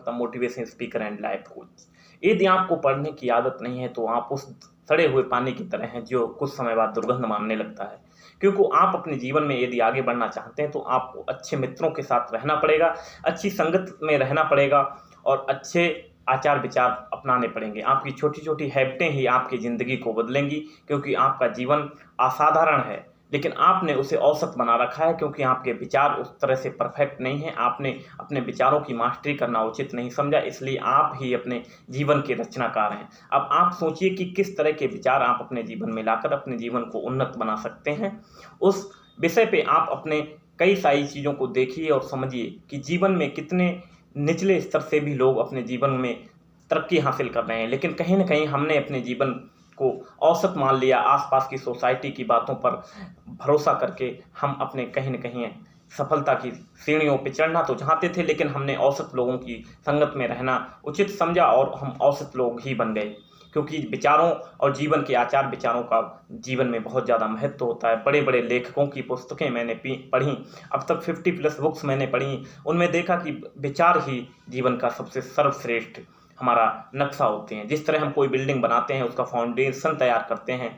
The motivation speaker and life coach. यदि आपको पढ़ने की आदत नहीं है तो आप उस सड़े हुए पानी की तरह हैं जो कुछ समय बाद दुर्गंध मारने लगता है। क्योंकि आप अपने जीवन में यदि आगे बढ़ना चाहते हैं तो आपको अच्छे मित्रों के साथ रहना पड़ेगा, अच्छी संगत में रहना पड़ेगा और अच्छे आचार विचार अपनाने पड़ेंगे। आपकी छोटी छोटी हैबिटें ही आपकी ज़िंदगी को बदलेंगी, क्योंकि आपका जीवन असाधारण है लेकिन आपने उसे औसत बना रखा है, क्योंकि आपके विचार उस तरह से परफेक्ट नहीं हैं। आपने अपने विचारों की मास्टरी करना उचित नहीं समझा, इसलिए आप ही अपने जीवन के रचनाकार हैं। अब आप सोचिए कि किस तरह के विचार आप अपने जीवन में लाकर अपने जीवन को उन्नत बना सकते हैं। उस विषय पे आप अपने कई सारी चीज़ों को देखिए और समझिए कि जीवन में कितने निचले स्तर से भी लोग अपने जीवन में तरक्की हासिल कर रहे हैं, लेकिन कहीं ना कहीं हमने अपने जीवन को औसत मान लिया। आसपास की सोसाइटी की बातों पर भरोसा करके हम अपने कहीं न कहीं सफलता की सीढ़ियों पे चढ़ना तो चाहते थे, लेकिन हमने औसत लोगों की संगत में रहना उचित समझा और हम औसत लोग ही बन गए। क्योंकि विचारों और जीवन के आचार विचारों का जीवन में बहुत ज़्यादा महत्व होता है। बड़े बड़े लेखकों की पुस्तकें मैंने पढ़ी, अब तक 50+ बुक्स मैंने पढ़ी। उनमें देखा कि विचार ही जीवन का सबसे सर्वश्रेष्ठ हमारा नक्शा होते हैं। जिस तरह हम कोई बिल्डिंग बनाते हैं, उसका फाउंडेशन तैयार करते हैं,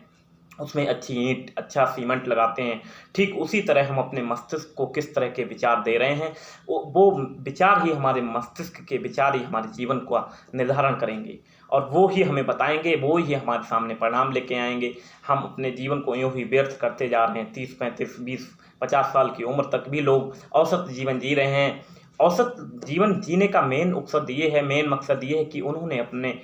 उसमें अच्छी ईंट अच्छा सीमेंट लगाते हैं, ठीक उसी तरह हम अपने मस्तिष्क को किस तरह के विचार दे रहे हैं, वो विचार ही हमारे मस्तिष्क के विचार ही हमारे जीवन का निर्धारण करेंगे और वो ही हमें बताएंगे, वो ही हमारे सामने परिणाम लेके आएंगे। हम अपने जीवन को यूँ ही व्यर्थ करते जा रहे हैं। 30, 35, 20, 50 साल की उम्र तक भी लोग औसत जीवन जी रहे हैं। औसत जीवन जीने का मेन मकसद ये है कि उन्होंने अपने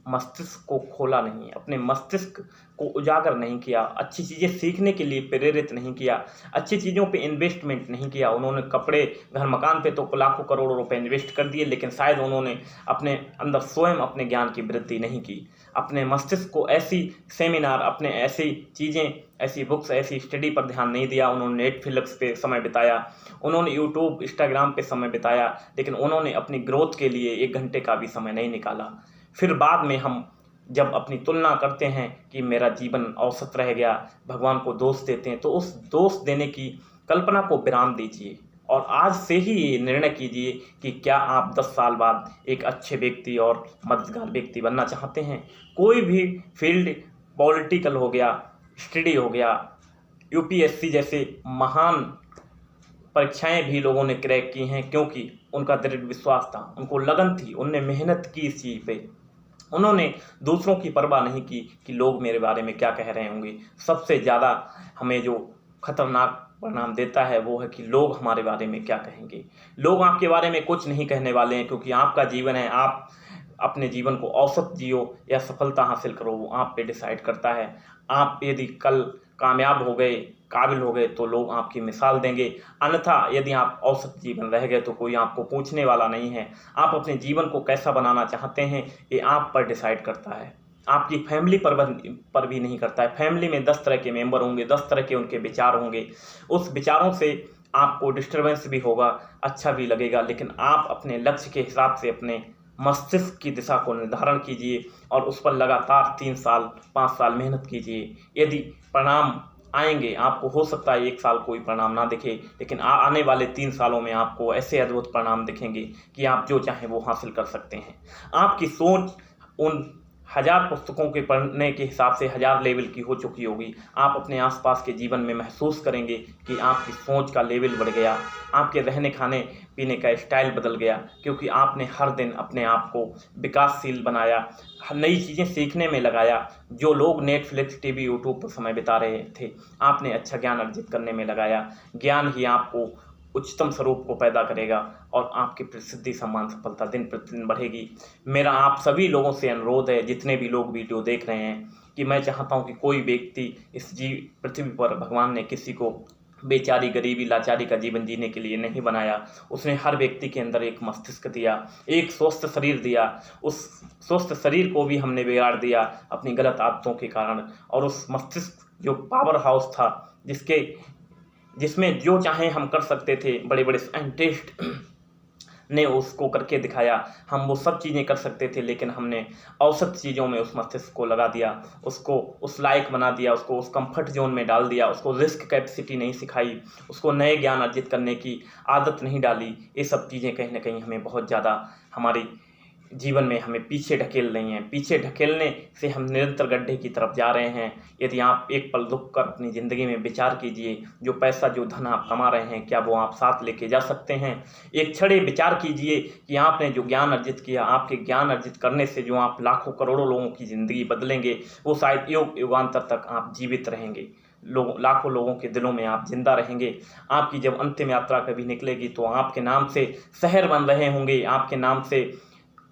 मस्तिष्क को खोला नहीं, अपने मस्तिष्क को उजागर नहीं किया, अच्छी चीज़ें सीखने के लिए प्रेरित नहीं किया, अच्छी चीज़ों पे इन्वेस्टमेंट नहीं किया। उन्होंने कपड़े, घर, मकान पे तो लाखों करोड़ों रुपए इन्वेस्ट कर दिए, लेकिन शायद उन्होंने अपने अंदर स्वयं अपने ज्ञान की वृद्धि नहीं की। अपने मस्तिष्क को ऐसी सेमिनार, अपने ऐसी चीज़ें, ऐसी बुक्स, ऐसी स्टडी पर ध्यान नहीं दिया। उन्होंने नेटफ्लिक्स पे समय बिताया, उन्होंने यूट्यूब, इंस्टाग्राम पे समय बिताया, लेकिन उन्होंने अपनी ग्रोथ के लिए 1 घंटे का भी समय नहीं निकाला। फिर बाद में हम जब अपनी तुलना करते हैं कि मेरा जीवन औसत रह गया, भगवान को दोष देते हैं, तो उस दोष देने की कल्पना को विराम दीजिए और आज से ही ये निर्णय कीजिए कि क्या आप 10 साल बाद एक अच्छे व्यक्ति और मददगार व्यक्ति बनना चाहते हैं। कोई भी फील्ड, पॉलिटिकल हो गया, स्टडी हो गया, यूपीएससी जैसे महान परीक्षाएं भी लोगों ने क्रैक की हैं, क्योंकि उनका दृढ़ विश्वास था, उनको लगन थी, उनने मेहनत की इस चीज़ पे। उन्होंने दूसरों की परवाह नहीं की कि लोग मेरे बारे में क्या कह रहे होंगे। सबसे ज़्यादा हमें जो खतरनाक परिणाम देता है वो है कि लोग हमारे बारे में क्या कहेंगे। लोग आपके बारे में कुछ नहीं कहने वाले हैं, क्योंकि आपका जीवन है। आप अपने जीवन को औसत जियो या सफलता हासिल करो, वो आप पे डिसाइड करता है। आप यदि कल कामयाब हो गए, काबिल हो गए, तो लोग आपकी मिसाल देंगे, अन्यथा यदि आप औसत जीवन रह गए तो कोई आपको पूछने वाला नहीं है। आप अपने जीवन को कैसा बनाना चाहते हैं ये आप पर डिसाइड करता है, आपकी फैमिली पर भी नहीं करता है। फैमिली में 10 तरह के मेंबर होंगे, 10 तरह के उनके विचार होंगे। उस विचारों से आपको डिस्टर्बेंस भी होगा, अच्छा भी लगेगा, लेकिन आप अपने लक्ष्य के हिसाब से अपने मस्तिष्क की दिशा को निर्धारण कीजिए और उस पर लगातार 3 साल 5 साल मेहनत कीजिए। यदि परिणाम आएंगे, आपको हो सकता है 1 साल कोई परिणाम ना दिखे, लेकिन आने वाले 3 सालों में आपको ऐसे अद्भुत परिणाम दिखेंगे कि आप जो चाहें वो हासिल कर सकते हैं। आपकी सोच उन 1000 पुस्तकों के पढ़ने के हिसाब से 1000 लेवल की हो चुकी होगी। आप अपने आसपास के जीवन में महसूस करेंगे कि आपकी सोच का लेवल बढ़ गया, आपके रहने खाने पीने का स्टाइल बदल गया, क्योंकि आपने हर दिन अपने आप को विकासशील बनाया, नई चीज़ें सीखने में लगाया। जो लोग नेटफ्लिक्स, टीवी, यूट्यूब पर समय बिता रहे थे, आपने अच्छा ज्ञान अर्जित करने में लगाया। ज्ञान ही आपको उच्चतम स्वरूप को पैदा करेगा और आपकी प्रसिद्धि, सम्मान, सफलता दिन प्रतिदिन बढ़ेगी। मेरा आप सभी लोगों से अनुरोध है, जितने भी लोग वीडियो देख रहे हैं, कि मैं चाहता हूं कि कोई व्यक्ति इस पृथ्वी पर भगवान ने किसी को बेचारी, गरीबी, लाचारी का जीवन जीने के लिए नहीं बनाया। उसने हर व्यक्ति के अंदर एक मस्तिष्क दिया, एक स्वस्थ शरीर दिया। उस स्वस्थ शरीर को भी हमने बिगाड़ दिया अपनी गलत आदतों के कारण। और उस मस्तिष्क जो पावर हाउस था, जिसमें जो चाहे हम कर सकते थे, बड़े बड़े साइंटिस्ट ने उसको करके दिखाया। हम वो सब चीज़ें कर सकते थे, लेकिन हमने औसत चीज़ों में उस मस्तिष्क को लगा दिया, उसको उस लायक बना दिया, उसको उस कंफर्ट जोन में डाल दिया, उसको रिस्क कैपेसिटी नहीं सिखाई, उसको नए ज्ञान अर्जित करने की आदत नहीं डाली। ये सब चीज़ें कहीं ना कहीं हमें बहुत ज़्यादा हमारी जीवन में हमें पीछे ढकेल रही हैं। पीछे ढकेलने से हम निरंतर गड्ढे की तरफ जा रहे हैं। यदि आप एक पल रुक कर अपनी ज़िंदगी में विचार कीजिए, जो पैसा जो धन आप कमा रहे हैं, क्या वो आप साथ लेके जा सकते हैं? एक क्षण विचार कीजिए कि आपने जो ज्ञान अर्जित किया, आपके ज्ञान अर्जित करने से जो आप लाखों करोड़ों लोगों की ज़िंदगी बदलेंगे, वो शायद युग युगांतर तक आप जीवित रहेंगे, लाखों लोगों के दिलों में आप जिंदा रहेंगे। आपकी जब अंतिम यात्रा कभी निकलेगी तो आपके नाम से शहर बन रहे होंगे, आपके नाम से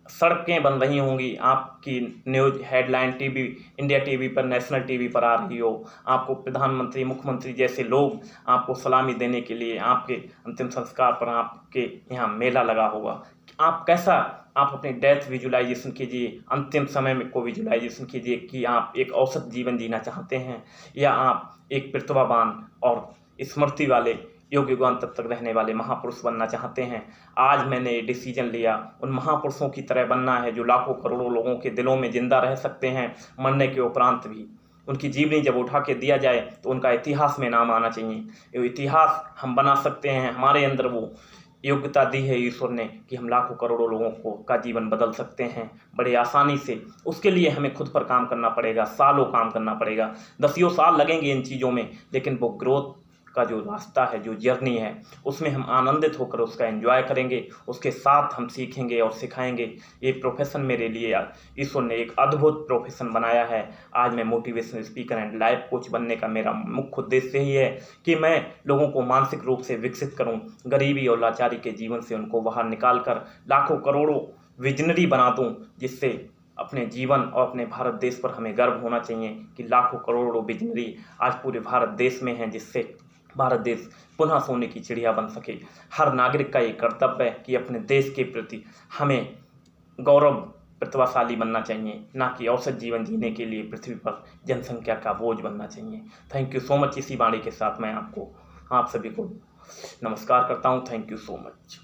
सड़कें बन रही होंगी, आपकी news headline TV, India TV पर, नेशनल टीवी पर आ रही हो, आपको प्रधानमंत्री, मुख्यमंत्री जैसे लोग आपको सलामी देने के लिए आपके अंतिम संस्कार पर आपके यहाँ मेला लगा होगा। आप कैसा, आप अपने डेथ विजुलाइजेशन कीजिए, अंतिम समय में को विजुलाइजेशन कीजिए कि आप एक औसत जीवन जीना चाहते हैं या आप एक प्रतिभावान और स्मृति वाले युग युगांतर तक रहने वाले महापुरुष बनना चाहते हैं। आज मैंने ये डिसीजन लिया, उन महापुरुषों की तरह बनना है जो लाखों करोड़ों लोगों के दिलों में जिंदा रह सकते हैं मरने के उपरांत भी। उनकी जीवनी जब उठा के दिया जाए तो उनका इतिहास में नाम आना चाहिए। ये इतिहास हम बना सकते हैं, हमारे अंदर वो योग्यता दी है ईश्वर ने कि हम लाखों करोड़ों लोगों को का जीवन बदल सकते हैं बड़े आसानी से। उसके लिए हमें खुद पर काम करना पड़ेगा, सालों काम करना पड़ेगा, दसियों साल लगेंगे इन चीज़ों में, लेकिन वो ग्रोथ का जो रास्ता है, जो जर्नी है, उसमें हम आनंदित होकर उसका एंजॉय करेंगे, उसके साथ हम सीखेंगे और सिखाएंगे। ये प्रोफेशन मेरे लिए ईश्वर ने एक अद्भुत प्रोफेशन बनाया है। आज मैं motivational speaker and life coach बनने का मेरा मुख्य उद्देश्य ही है कि मैं लोगों को मानसिक रूप से विकसित करूं, गरीबी और लाचारी के जीवन से उनको बाहर निकाल कर लाखों करोड़ों विजनरी बना दूं, जिससे अपने जीवन और अपने भारत देश पर हमें गर्व होना चाहिए कि लाखों करोड़ों विजनरी आज पूरे भारत देश में हैं, जिससे भारत देश पुनः सोने की चिड़िया बन सके। हर नागरिक का ये कर्तव्य है कि अपने देश के प्रति हमें गौरव प्रतिभाशाली बनना चाहिए, ना कि औसत जीवन जीने के लिए पृथ्वी पर जनसंख्या का बोझ बनना चाहिए। Thank you so much. इसी वाणी के साथ मैं आप सभी को नमस्कार करता हूँ। Thank you so much.